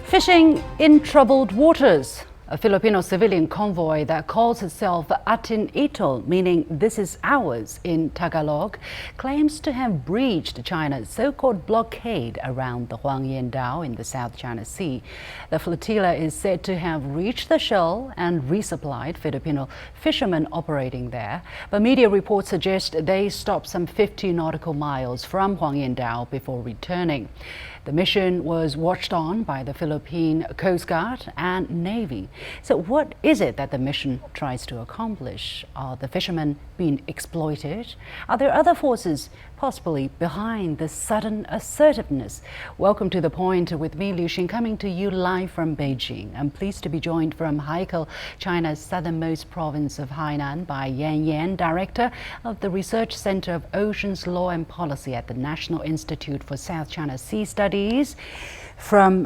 Fishing in troubled waters. A Filipino civilian convoy that calls itself Atin Ito, meaning this is ours in Tagalog, claims to have breached China's so-called blockade around the Huangyan Dao in the South China Sea. The flotilla is said to have reached the shoal and resupplied Filipino fishermen operating there, but media reports suggest they stopped some 50 nautical miles from Huangyan Dao before returning. The mission was watched on by the Philippine Coast Guard and Navy. So what is it that the mission tries to accomplish? Are the fishermen being exploited? Are there other forces possibly behind this sudden assertiveness? Welcome to The Point with me, Liu Xin, coming to you live from Beijing. I'm pleased to be joined from Haikou, China's southernmost province of Hainan, by Yan, Director of the Research Center of Oceans Law and Policy at the National Institute for South China Sea Studies. From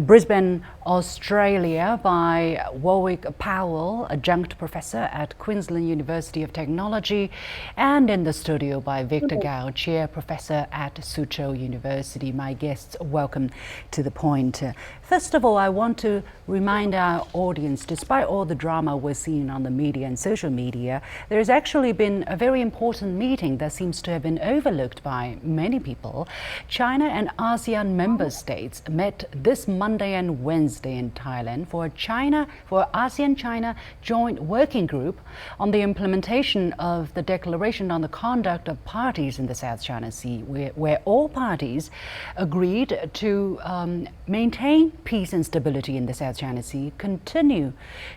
Brisbane, Australia, by Warwick Powell, Adjunct Professor at Queensland University of Technology, and in the studio by Victor Gao, Chair Professor at Soochow University. My guests, welcome to The Point. First of all, I want to remind our audience, despite all the drama we're seeing on the media and social media, there's actually been a very important meeting that seems to have been overlooked by many people. China and ASEAN member states met this Monday and Wednesday in Thailand for ASEAN-China joint working group on the implementation of the Declaration on the Conduct of Parties in the South China Sea, where all parties agreed to maintain peace and stability in the South China Sea, continue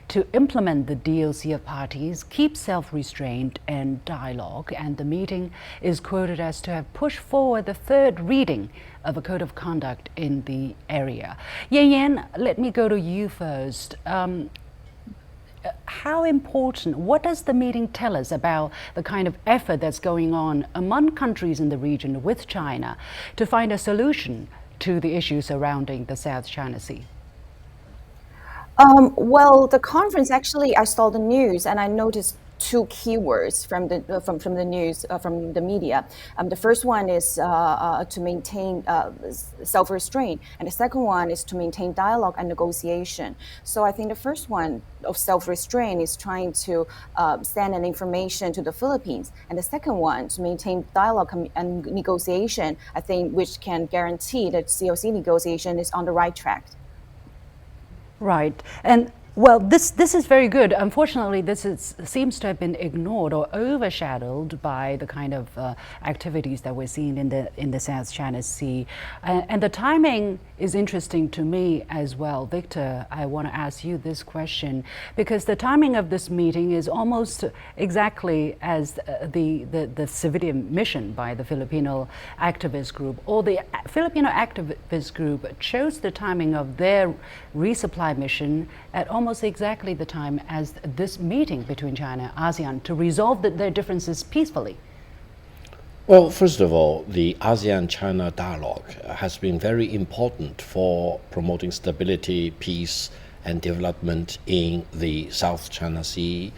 to implement the DLC of parties, keep self-restraint and dialogue, and the meeting is quoted as to have pushed forward the third reading of a code of conduct in the area. Yan, let me go to you first. How important, what does the meeting tell us about the kind of effort that's going on among countries in the region with China to find a solution to the issues surrounding the South China Sea? Well, the conference, actually, I saw the news and I noticed two keywords from the news, from the media. The first one is to maintain self-restraint, and the second one is to maintain dialogue and negotiation. So I think the first one of self-restraint is trying to send an information to the Philippines, and the second one to maintain dialogue and negotiation, I think, which can guarantee that COC negotiation is on the right track. Right. And well, this is very good. Unfortunately, seems to have been ignored or overshadowed by the kind of activities that we're seeing in the South China Sea. And the timing is interesting to me as well. Victor, I want to ask you this question, because the timing of this meeting is almost exactly as the civilian mission by the Filipino activist group, or the Filipino activist group chose the timing of their resupply mission at almost exactly the time as this meeting between China and ASEAN to resolve their differences peacefully. Well, first of all, the ASEAN-China dialogue has been very important for promoting stability, peace, and development in the South China Sea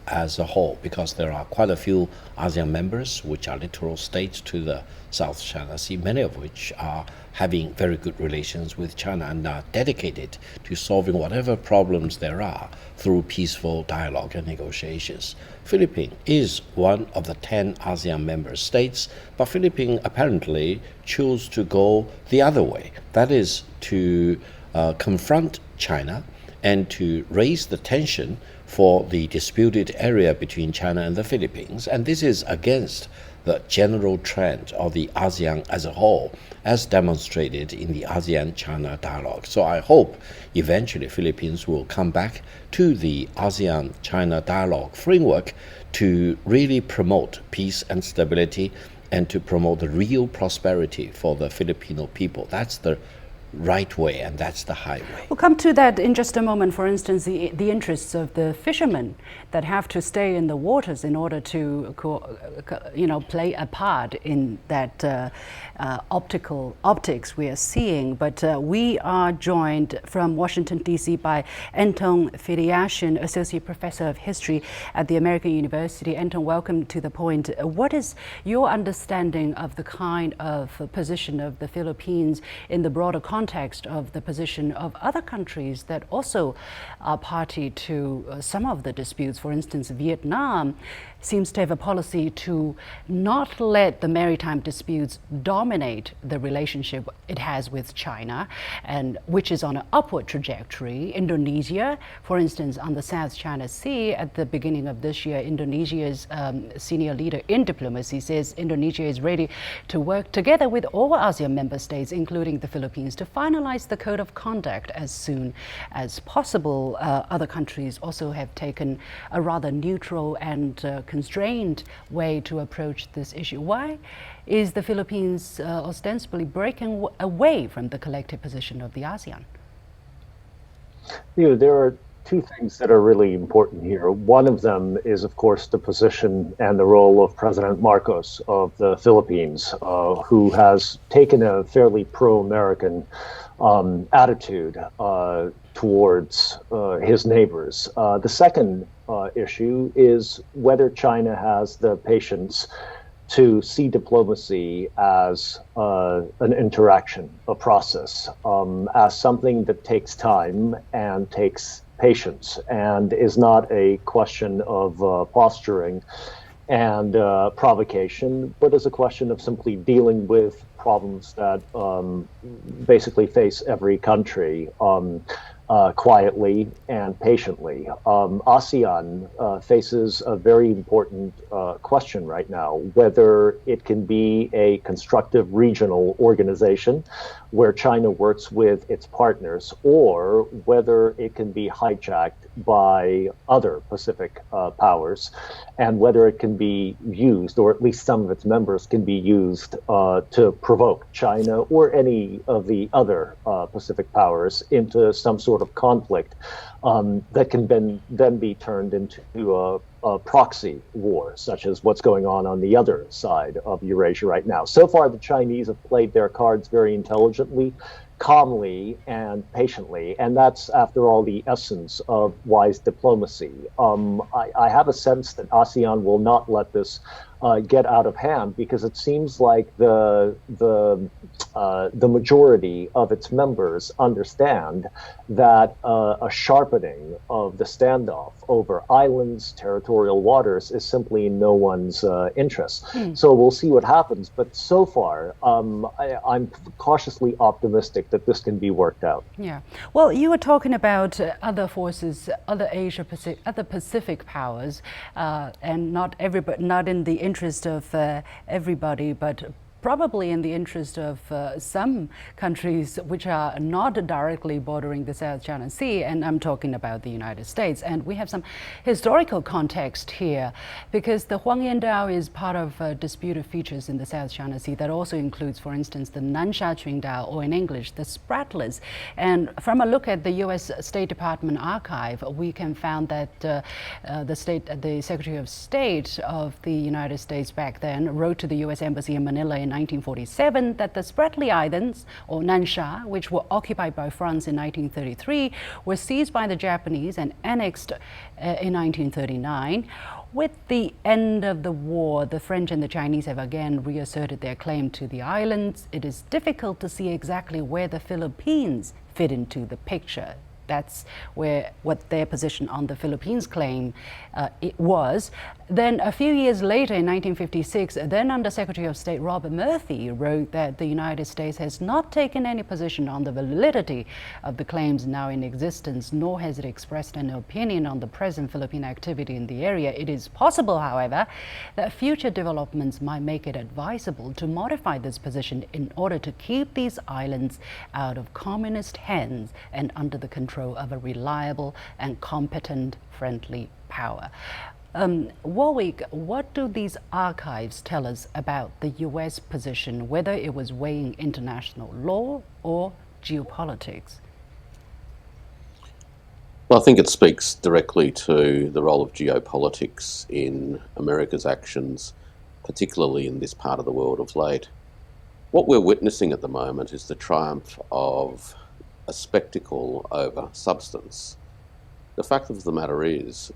as a whole, because there are quite a few ASEAN members which are littoral states to the South China Sea, many of which are having very good relations with China and are dedicated to solving whatever problems there are through peaceful dialogue and negotiations. Philippines is one of the 10 ASEAN member states, but Philippines apparently chose to go the other way. That is to confront China and to raise the tension for the disputed area between China and the Philippines. And this is against the general trend of the ASEAN as a whole, as demonstrated in the ASEAN-China dialogue. So I hope eventually Philippines will come back to the ASEAN-China dialogue framework to really promote peace and stability and to promote the real prosperity for the Filipino people. That's the right way, and that's the highway. We'll come to that in just a moment. For instance, the interests of the fishermen that have to stay in the waters in order to, play a part in that optics we are seeing. But we are joined from Washington, D.C. by Anton Fedyashin, Associate Professor of History at the American University. Anton, welcome to The Point. What is your understanding of the kind of position of the Philippines in the broader context context of the position of other countries that also are party to some of the disputes. For instance, Vietnam seems to have a policy to not let the maritime disputes dominate the relationship it has with China, and which is on an upward trajectory. Indonesia, for instance, on the South China Sea at the beginning of this year, Indonesia's senior leader in diplomacy says Indonesia is ready to work together with all ASEAN member states, including the Philippines, to finalize the code of conduct as soon as possible. Other countries also have taken a rather neutral and constrained way to approach this issue. Why is the Philippines ostensibly breaking away from the collective position of the ASEAN? There are two things that are really important here. One of them is, of course, the position and the role of President Marcos of the Philippines, who has taken a fairly pro-American attitude towards his neighbors. The second issue is whether China has the patience to see diplomacy as an interaction, a process, as something that takes time and takes patience, and is not a question of posturing and provocation, but is a question of simply dealing with problems that basically face every country quietly and patiently. ASEAN faces a very important question right now, whether it can be a constructive regional organization where China works with its partners, or whether it can be hijacked by other Pacific powers, and whether it can be used, or at least some of its members can be used to provoke China or any of the other Pacific powers into some sort of conflict that can then be turned into a proxy war, such as what's going on the other side of Eurasia right now. So far, the Chinese have played their cards very intelligently, calmly, and patiently, and that's, after all, the essence of wise diplomacy. I have a sense that ASEAN will not let this get out of hand, because it seems like the majority of its members understand that a sharpening of the standoff over islands, territorial waters, is simply in no one's interest. So we'll see what happens. But so far, I'm cautiously optimistic that this can be worked out. Yeah. Well, you were talking about other forces, other other Pacific powers, and not in the interest of everybody, but probably in the interest of some countries which are not directly bordering the South China Sea, and I'm talking about the United States. And we have some historical context here, because the Huangyan Dao is part of disputed features in the South China Sea that also includes, for instance, the Nansha Qingdao, or in English, the Spratlers. And from a look at the U.S. State Department archive, we can find that the Secretary of State of the United States back then wrote to the U.S. Embassy in Manila in 1947 that the Spratly Islands, or Nansha, which were occupied by France in 1933, were seized by the Japanese and annexed in 1939. With the end of the war, the French and the Chinese have again reasserted their claim to the islands. It is difficult to see exactly where the Philippines fit into the picture. That's what their position on the Philippines claim it was. Then a few years later, in 1956, then Under Secretary of State Robert Murphy wrote that the United States has not taken any position on the validity of the claims now in existence, nor has it expressed an opinion on the present Philippine activity in the area. It is possible, however, that future developments might make it advisable to modify this position in order to keep these islands out of communist hands and under the control of a reliable and competent friendly power. Warwick, what do these archives tell us about the U.S. position, whether it was weighing international law or geopolitics? Well, I think it speaks directly to the role of geopolitics in America's actions, particularly in this part of the world of late. What we're witnessing at the moment is the triumph of a spectacle over substance. The fact of the matter is,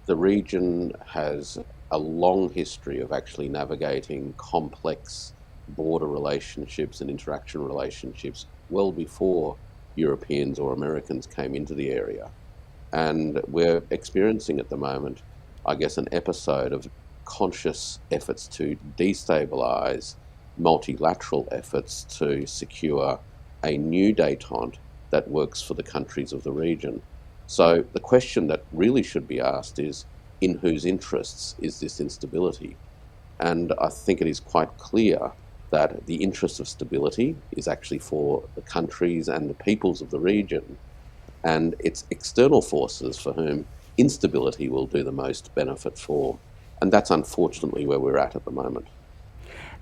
the region has a long history of actually navigating complex border relationships and interaction relationships well before Europeans or Americans came into the area. And we're experiencing at the moment, I guess, an episode of conscious efforts to destabilise multilateral efforts to secure a new détente that works for the countries of the region. So the question that really should be asked is, in whose interests is this instability? And I think it is quite clear that the interest of stability is actually for the countries and the peoples of the region, and it's external forces for whom instability will do the most benefit for. And that's unfortunately where we're at the moment.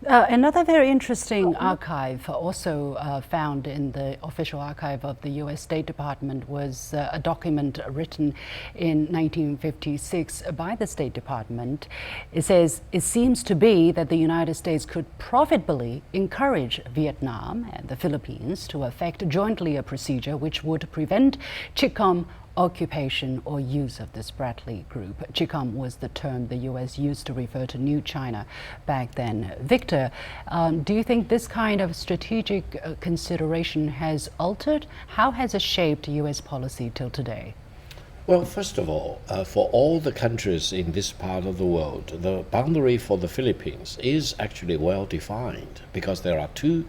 Another very interesting archive also found in the official archive of the U.S. State Department was a document written in 1956 by the State Department. It says, it seems to be that the United States could profitably encourage Vietnam and the Philippines to effect jointly a procedure which would prevent Chicom occupation or use of the Spratly Group. Chicom was the term the U.S. used to refer to New China back then. Victor, do you think this kind of strategic consideration has altered? How has it shaped U.S. policy till today? Well, first of all, for all the countries in this part of the world, the boundary for the Philippines is actually well defined because there are two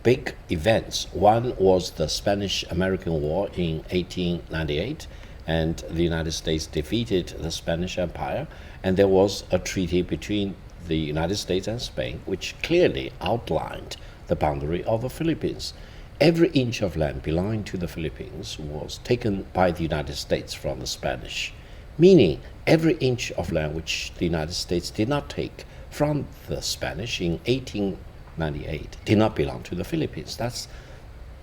big events. One was the Spanish-American War in 1898, and the United States defeated the Spanish Empire, and there was a treaty between the United States and Spain which clearly outlined the boundary of the Philippines. Every inch of land belonging to the Philippines was taken by the United States from the Spanish, meaning every inch of land which the United States did not take from the Spanish in 1898 did not belong to the Philippines. That's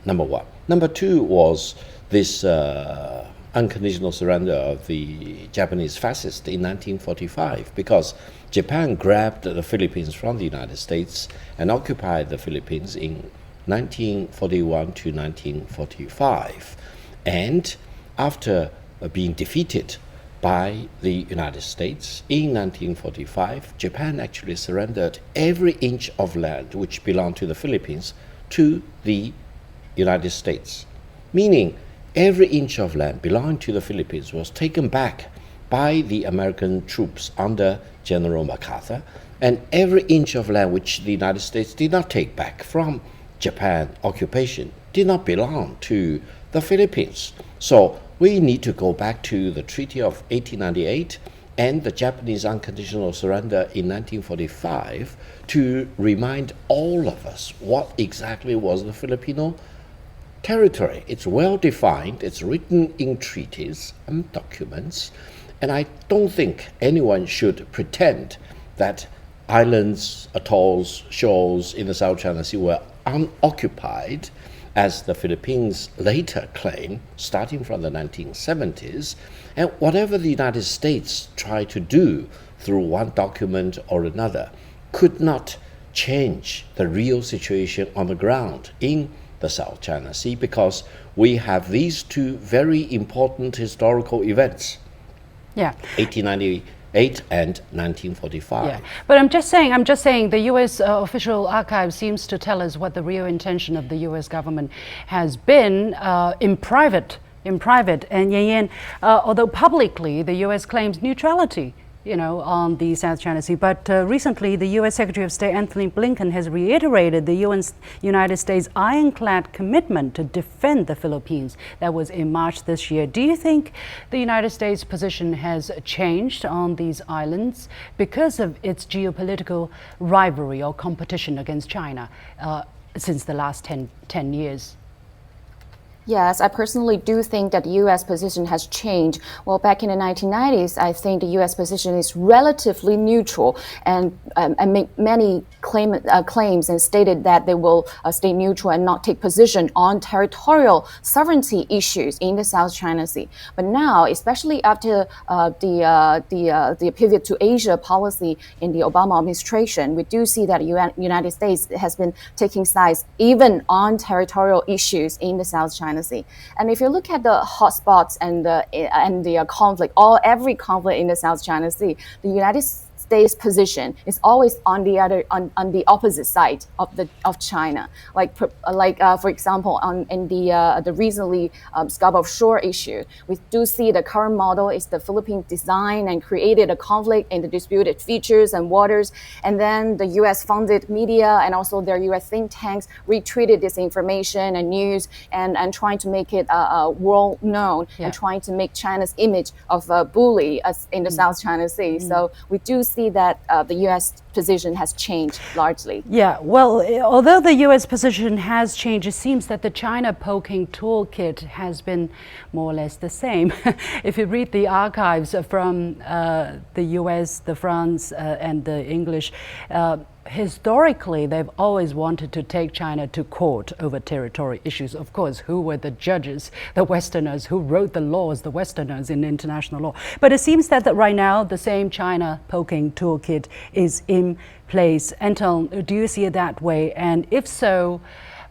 number one. Number two was this unconditional surrender of the Japanese fascists in 1945, because Japan grabbed the Philippines from the United States and occupied the Philippines in 1941 to 1945. And after being defeated by the United States in 1945, Japan actually surrendered every inch of land which belonged to the Philippines to the United States, meaning every inch of land belonging to the Philippines was taken back by the American troops under General MacArthur, and every inch of land which the United States did not take back from Japan occupation did not belong to the Philippines. So we need to go back to the Treaty of 1898 and the Japanese unconditional surrender in 1945 to remind all of us what exactly was the Filipino territory. It's well defined, it's written in treaties and documents, and I don't think anyone should pretend that islands, atolls, shoals in the South China Sea were unoccupied, as the Philippines later claimed, starting from the 1970s. And whatever the United States tried to do through one document or another could not change the real situation on the ground in the South China Sea, because we have these two very important historical events, 1898 and 1945. Yeah, but I'm just saying the U.S. Official archive seems to tell us what the real intention of the U.S. government has been in private. And Yan, although publicly the U.S. claims neutrality, on the South China Sea, but recently the U.S. Secretary of State Anthony Blinken has reiterated the United States' ironclad commitment to defend the Philippines. That was in March this year. Do you think the United States' position has changed on these islands because of its geopolitical rivalry or competition against China since the last 10 years? Yes, I personally do think that the U.S. position has changed. Well, back in the 1990s, I think the U.S. position is relatively neutral and make many claims and stated that they will stay neutral and not take position on territorial sovereignty issues in the South China Sea. But now, especially after the pivot to Asia policy in the Obama administration, we do see that the United States has been taking sides even on territorial issues in the South China Sea. And if you look at the hotspots and the conflict, every conflict in the South China Sea, the United States' position is always on the opposite side of China. For example, in the recently Scarborough Shoal issue, we do see the current model is the Philippines designed and created a conflict in the disputed features and waters, and then the U.S. funded media and also their U.S. think tanks retreated this information and news and trying to make it world known and trying to make China's image of a bully in the South China Sea. So we do see that the U.S. position has changed largely. Yeah, well, although the U.S. position has changed, it seems that the China poking toolkit has been more or less the same. If you read the archives from the U.S., the France, and the English, historically, they've always wanted to take China to court over territory issues. Of course, who were the judges? The Westerners. Who wrote the laws? The Westerners in international law. But it seems that right now, the same China poking toolkit is in place. Anton, do you see it that way? And if so,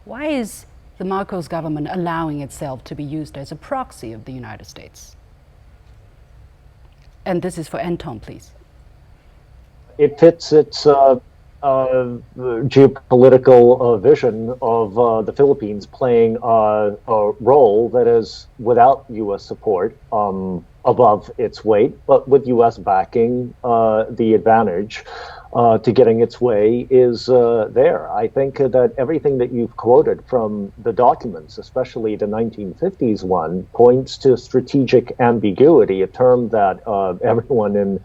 why is the Marcos government allowing itself to be used as a proxy of the United States? And this is for Anton, please. It fits its geopolitical vision of the Philippines playing a role that is without U.S. support, above its weight, but with U.S. backing, the advantage to getting its way is there. I think that everything that you've quoted from the documents, especially the 1950s one, points to strategic ambiguity, a term that everyone in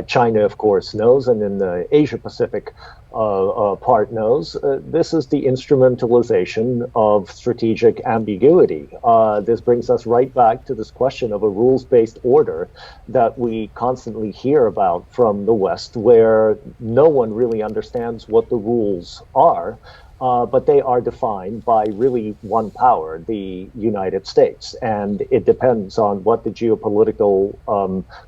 China, of course, knows, and in the Asia-Pacific part knows. This is the instrumentalization of strategic ambiguity. This brings us right back to this question of a rules-based order that we constantly hear about from the West, where no one really understands what the rules are, but they are defined by really one power, the United States. And it depends on what the geopolitical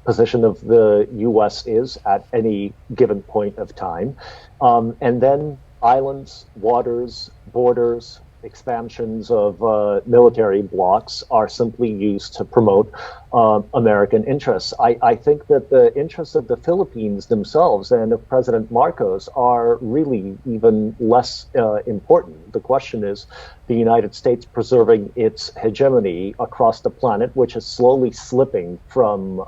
position of the U.S. is at any given point of time. And then islands, waters, borders, expansions of military blocks are simply used to promote American interests. I think that the interests of the Philippines themselves and of President Marcos are really even less important. The question is the United States preserving its hegemony across the planet, which is slowly slipping from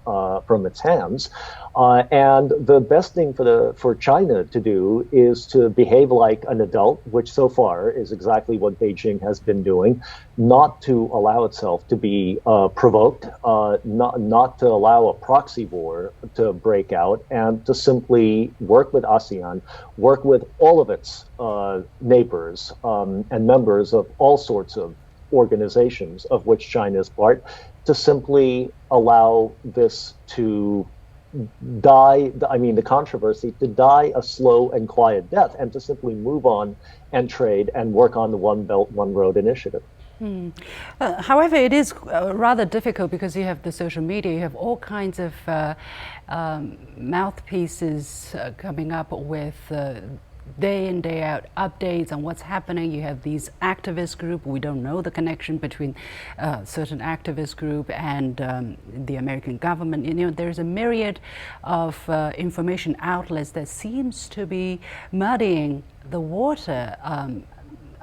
its hands. And the best thing for China to do is to behave like an adult, which so far is exactly what Beijing has been doing, not to allow itself to be provoked, not to allow a proxy war to break out, and to simply work with ASEAN, work with all of its neighbors and members of all sorts of organizations of which China is part, to simply allow this to die, the controversy to die a slow and quiet death, and to simply move on and trade and work on the One Belt, One Road initiative. However, it is rather difficult because you have the social media, you have all kinds of mouthpieces coming up with day in, day out updates on what's happening. You have these activist groups. We don't know the connection between certain activist group and the American government. You know, there's a myriad of information outlets that seems to be muddying the water,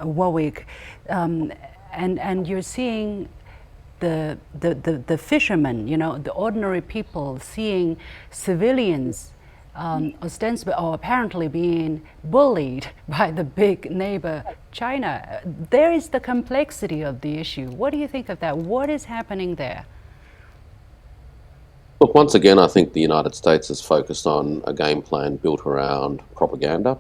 Warwick. And you're seeing the fishermen, you know, the ordinary people seeing civilians ostensibly or apparently being bullied by the big neighbor China. There is the complexity of the issue. What do you think of that? What is happening there? Look, once again, I think the United States is focused on a game plan built around propaganda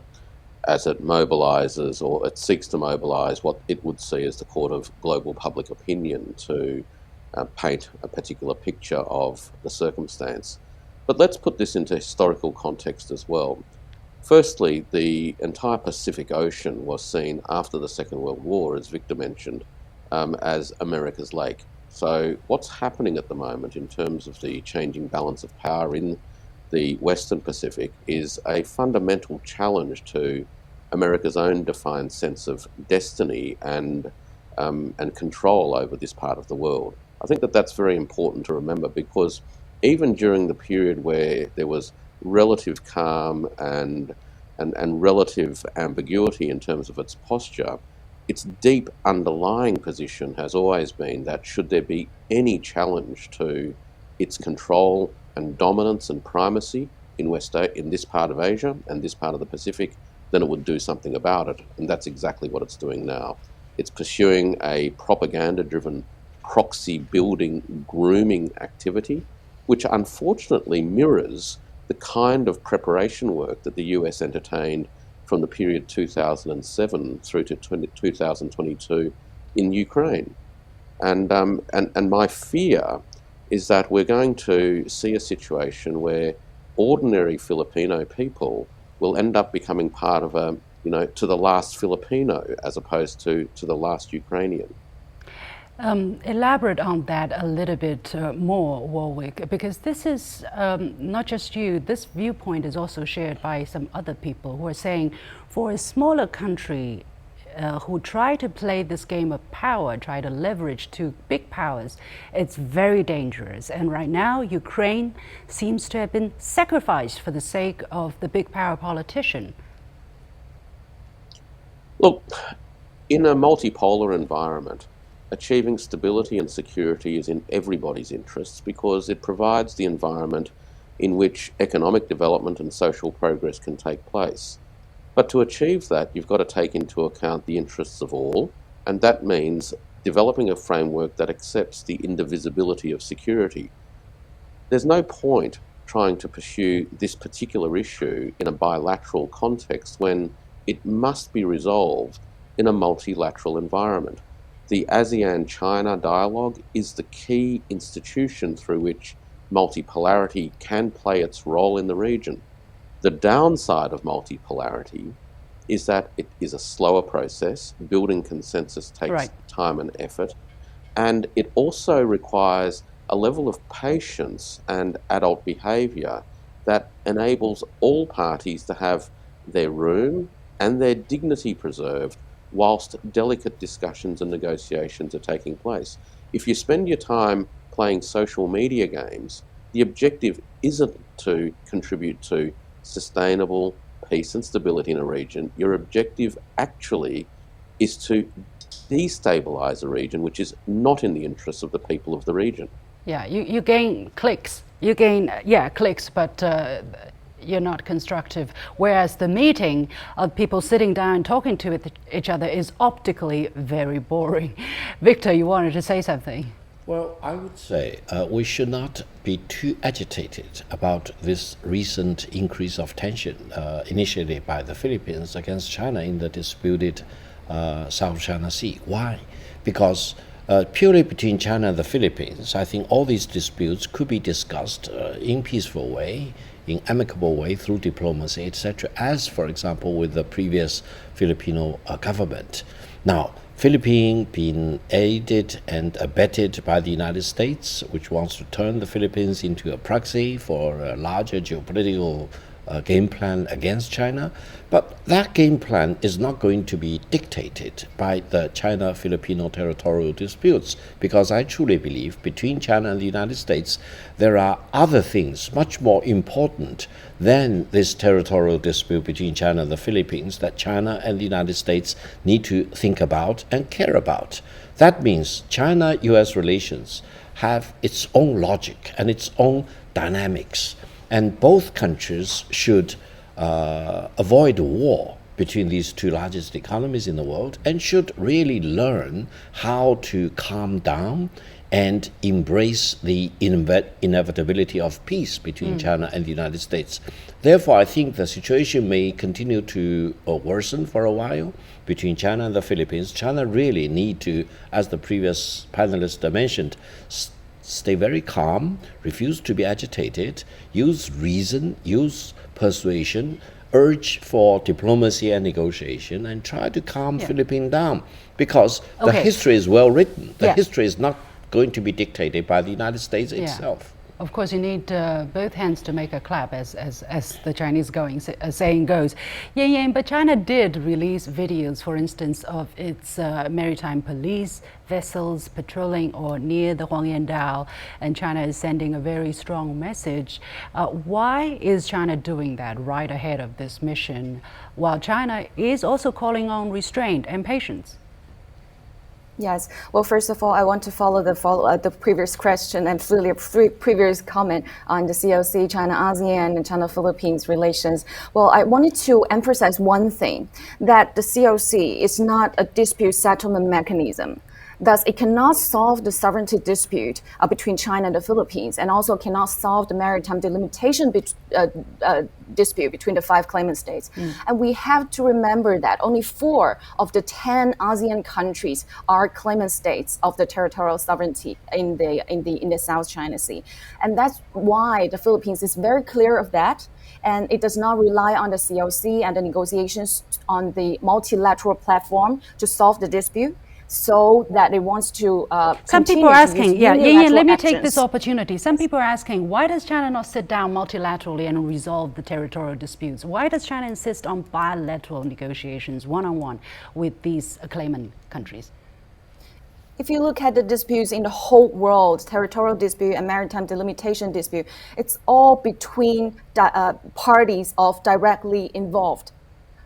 as it mobilizes, or it seeks to mobilize what it would see as the court of global public opinion to paint a particular picture of the circumstance. But let's put this into historical context as well. Firstly, the entire Pacific Ocean was seen after the Second World War, as Victor mentioned, as America's lake. So what's happening at the moment in terms of the changing balance of power in the Western Pacific is a fundamental challenge to America's own defined sense of destiny and control over this part of the world. I think that that's very important to remember, because even during the period where there was relative calm and relative ambiguity in terms of its posture, its deep underlying position has always been that should there be any challenge to its control and dominance and primacy in this part of Asia and this part of the Pacific, then it would do something about it. And that's exactly what it's doing now. It's pursuing a propaganda-driven proxy building, grooming activity, which unfortunately mirrors the kind of preparation work that the US entertained from the period 2007 through to 2022 in Ukraine. And my fear is that we're going to see a situation where ordinary Filipino people will end up becoming part of to the last Filipino as opposed to the last Ukrainian. Elaborate on that a little bit more, Warwick, because this is not just you, this viewpoint is also shared by some other people who are saying for a smaller country who try to play this game of power, try to leverage two big powers, it's very dangerous. And right now, Ukraine seems to have been sacrificed for the sake of the big power politician. Look, in a multipolar environment, achieving stability and security is in everybody's interests because it provides the environment in which economic development and social progress can take place. But to achieve that, you've got to take into account the interests of all, and that means developing a framework that accepts the indivisibility of security. There's no point trying to pursue this particular issue in a bilateral context when it must be resolved in a multilateral environment. The ASEAN-China dialogue is the key institution through which multipolarity can play its role in the region. The downside of multipolarity is that it is a slower process. Building consensus takes time and effort. And it also requires a level of patience and adult behaviour that enables all parties to have their room and their dignity preserved whilst delicate discussions and negotiations are taking place. If you spend your time playing social media games, the objective isn't to contribute to sustainable peace and stability in a region. Your objective actually is to destabilize a region which is not in the interests of the people of the region. Yeah, you gain clicks. You gain, clicks, but you're not constructive. Whereas the meeting of people sitting down talking to each other is optically very boring. Victor, you wanted to say something? Well, I would say we should not be too agitated about this recent increase of tension initiated by the Philippines against China in the disputed South China Sea. Why? Because purely between China and the Philippines, I think all these disputes could be discussed in peaceful way, in amicable way through diplomacy, etc., as, for example, with the previous Filipino government. Now, Philippines being aided and abetted by the United States, which wants to turn the Philippines into a proxy for a larger geopolitical game plan against China. But that game plan is not going to be dictated by the China-Filipino territorial disputes, because I truly believe between China and the United States, there are other things much more important than this territorial dispute between China and the Philippines that China and the United States need to think about and care about. That means China-US relations have its own logic and its own dynamics. And both countries should avoid war between these two largest economies in the world and should really learn how to calm down and embrace the inevitability of peace between China and the United States. Therefore, I think the situation may continue to worsen for a while between China and the Philippines. China really need to, as the previous panelist mentioned, stay very calm, refuse to be agitated, use reason, use persuasion, urge for diplomacy and negotiation, and try to calm Philippines down. Because the history is well written. The history is not going to be dictated by the United States itself. Of course, you need both hands to make a clap, as the Chinese saying goes. Yan, but China did release videos, for instance, of its maritime police vessels patrolling or near the Huangyan Dao, and China is sending a very strong message. Why is China doing that right ahead of this mission, while China is also calling on restraint and patience? Yes. Well, first of all, I want to follow the previous question and previous comment on the COC, China-ASEAN and China-Philippines relations. Well, I wanted to emphasize one thing, that the COC is not a dispute settlement mechanism. Thus, it cannot solve the sovereignty dispute between China and the Philippines, and also cannot solve the maritime delimitation dispute between the 5 claimant states. And we have to remember that only 4 of the 10 ASEAN countries are claimant states of the territorial sovereignty in the South China Sea. And that's why the Philippines is very clear of that. And it does not rely on the COC and the negotiations on the multilateral platform to solve the dispute, so that it wants to some people are asking, let me take this opportunity. Some people are asking, why does China not sit down multilaterally and resolve the territorial disputes? Why does China insist on bilateral negotiations, one-on-one, with these claimant countries? If you look at the disputes in the whole world, territorial dispute and maritime delimitation dispute, it's all between parties of directly involved.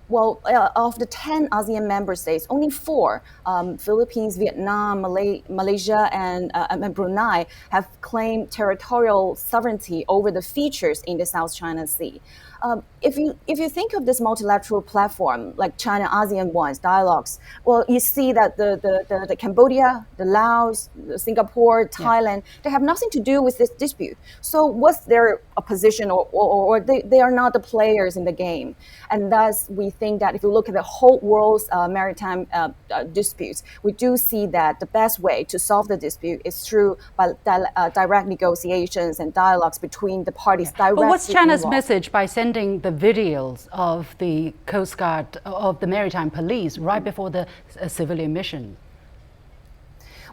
Well, of the 10 ASEAN member states, only 4, Philippines, Vietnam, Malaysia, and Brunei, have claimed territorial sovereignty over the features in the South China Sea. If you think of this multilateral platform, like China-ASEAN ones, dialogues, well, you see that the Cambodia, the Laos, the Singapore, Thailand, they have nothing to do with this dispute. So what's their position, or they are not the players in the game. And thus, we think that if you look at the whole world's maritime disputes, we do see that the best way to solve the dispute is through direct negotiations and dialogues between the parties directly But what's China's involved. message by sending the videos of the Coast Guard, of the maritime police, right before the civilian mission?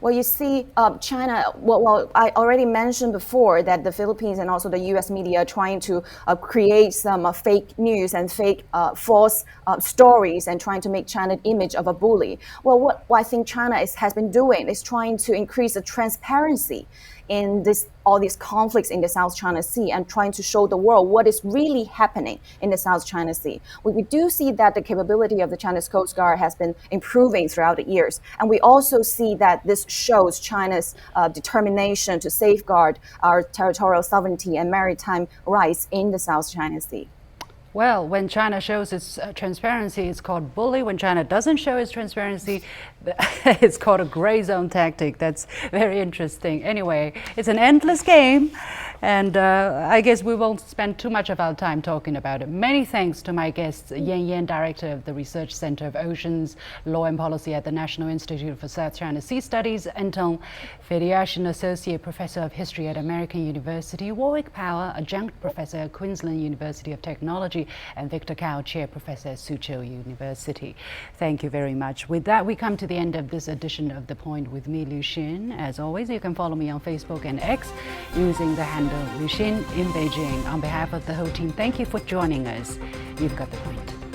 Well, you see, China, well, I already mentioned before that the Philippines and also the US media are trying to create some fake news and fake false stories and trying to make China an image of a bully. Well, what I think China has been doing is trying to increase the transparency in all these conflicts in the South China Sea and trying to show the world what is really happening in the South China Sea. We do see that the capability of the Chinese Coast Guard has been improving throughout the years. And we also see that this shows China's determination to safeguard our territorial sovereignty and maritime rights in the South China Sea. Well, when China shows its transparency, it's called bully. When China doesn't show its transparency, it's called a gray zone tactic. That's very interesting. Anyway, it's an endless game, and I guess we won't spend too much of our time talking about it. Many thanks to my guests, Yan, Director of the Research Center of Oceans, Law and Policy at the National Institute for South China Sea Studies, Anton Fedyashin, Associate Professor of History at American University, Warwick Powell, Adjunct Professor at Queensland University of Technology, and Victor Cao, Chair Professor at Soochow University. Thank you very much. With that, we come to the end of this edition of The Point with me, Liu Xin. As always, you can follow me on Facebook and X using the handle Liu Xin in Beijing. On behalf of the whole team, thank you for joining us. You've got the point.